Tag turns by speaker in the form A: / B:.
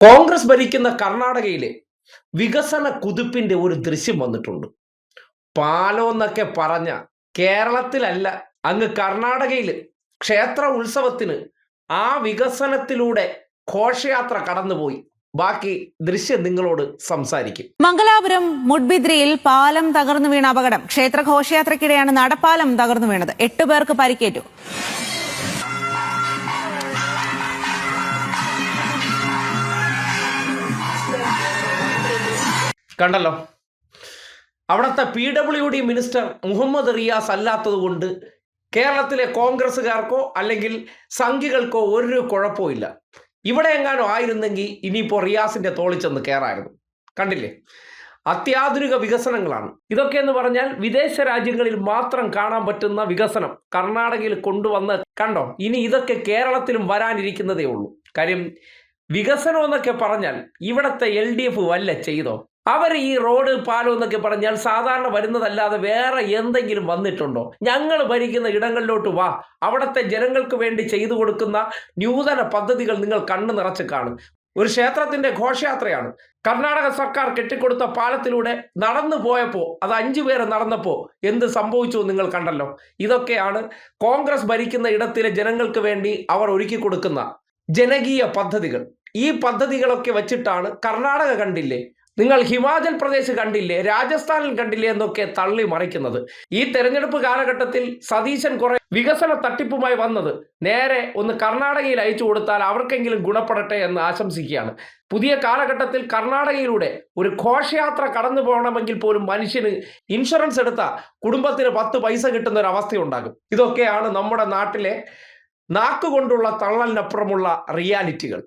A: കോൺഗ്രസ് ഭരിക്കുന്ന കർണാടകയിലെ വികസന കുതിപ്പിന്റെ ഒരു ദൃശ്യം വന്നിട്ടുണ്ട്. പാലോന്നൊക്കെ പറഞ്ഞ കേരളത്തിലല്ല, അങ്ങ് കർണാടകയിൽ ക്ഷേത്ര ഉത്സവത്തിന് ആ വികസനത്തിലൂടെ ഘോഷയാത്ര കടന്നുപോയി. ബാക്കി ദൃശ്യം നിങ്ങളോട് സംസാരിക്കും.
B: മംഗലാപുരം മുഡ്ബിദ്രിയിൽ പാലം തകർന്നു വീണ അപകടം. ക്ഷേത്ര ഘോഷയാത്രയ്ക്കിടെയാണ് നടപ്പാലം തകർന്നു വീണത്. 8 പേർക്ക് പരിക്കേറ്റു.
A: കണ്ടല്ലോ, അവിടുത്തെ PWD മിനിസ്റ്റർ മുഹമ്മദ് റിയാസ് അല്ലാത്തത് കൊണ്ട് കേരളത്തിലെ കോൺഗ്രസ്സുകാർക്കോ അല്ലെങ്കിൽ സംഘികൾക്കോ ഒരു കുഴപ്പമില്ല. ഇവിടെ എങ്ങാനും ആയിരുന്നെങ്കിൽ ഇനിയിപ്പോൾ റിയാസിന്റെ തോളിൽ ചെന്ന് കയറായിരുന്നു. കണ്ടില്ലേ, അത്യാധുനിക വികസനങ്ങളാണ് ഇതൊക്കെ എന്ന് പറഞ്ഞാൽ. വിദേശ രാജ്യങ്ങളിൽ മാത്രം കാണാൻ പറ്റുന്ന വികസനം കർണാടകയിൽ കൊണ്ടുവന്ന് കണ്ടോ. ഇനി ഇതൊക്കെ കേരളത്തിലും വരാനിരിക്കുന്നതേ ഉള്ളൂ. കാര്യം വികസനം എന്നൊക്കെ പറഞ്ഞാൽ ഇവിടത്തെ LDF വല്ല ചെയ്തോ? അവർ ഈ റോഡ് പാലം എന്നൊക്കെ പറഞ്ഞാൽ സാധാരണ വരുന്നതല്ലാതെ വേറെ എന്തെങ്കിലും വന്നിട്ടുണ്ടോ? ഞങ്ങൾ ഭരിക്കുന്ന ഇടങ്ങളിലോട്ട് വാ, അവിടുത്തെ ജനങ്ങൾക്ക് വേണ്ടി ചെയ്തു കൊടുക്കുന്ന നൂതന പദ്ധതികൾ നിങ്ങൾ കണ്ണു നിറച്ച് കാണും. ഒരു ക്ഷേത്രത്തിന്റെ ഘോഷയാത്രയാണ്. കർണാടക സർക്കാർ കെട്ടിക്കൊടുത്ത പാലത്തിലൂടെ നടന്നു പോയപ്പോൾ, അത് 5 പേര് നടന്നപ്പോൾ എന്ത് സംഭവിച്ചു നിങ്ങൾ കണ്ടല്ലോ. ഇതൊക്കെയാണ് കോൺഗ്രസ് ഭരിക്കുന്ന ഇടത്തിലെ ജനങ്ങൾക്ക് വേണ്ടി അവർ ഒരുക്കി കൊടുക്കുന്ന ജനകീയ പദ്ധതികൾ. ഈ പദ്ധതികളൊക്കെ വെച്ചിട്ടാണ് കർണാടക കണ്ടില്ലേ, നിങ്ങൾ ഹിമാചൽ പ്രദേശ് കണ്ടില്ലേ, രാജസ്ഥാനിൽ കണ്ടില്ലേ എന്നൊക്കെ തള്ളി മറിക്കുന്നത്. ഈ തെരഞ്ഞെടുപ്പ് കാലഘട്ടത്തിൽ സതീശൻ കുറെ വികസന തട്ടിപ്പുമായി വന്നത് നേരെ ഒന്ന് കർണാടകയിൽ അയച്ചു കൊടുത്താൽ അവർക്കെങ്കിലും ഗുണപ്പെടട്ടെ എന്ന് ആശംസിക്കുകയാണ്. പുതിയ കാലഘട്ടത്തിൽ കർണാടകയിലൂടെ ഒരു ഘോഷയാത്ര കടന്നു പോകണമെങ്കിൽ പോലും മനുഷ്യന് ഇൻഷുറൻസ് എടുത്ത കുടുംബത്തിന് 10 പൈസ കിട്ടുന്ന ഒരു അവസ്ഥയുണ്ടാകും. ഇതൊക്കെയാണ് നമ്മുടെ നാട്ടിലെ നാക്കുകൊണ്ടുള്ള തള്ളലിനപ്പുറമുള്ള റിയാലിറ്റികൾ.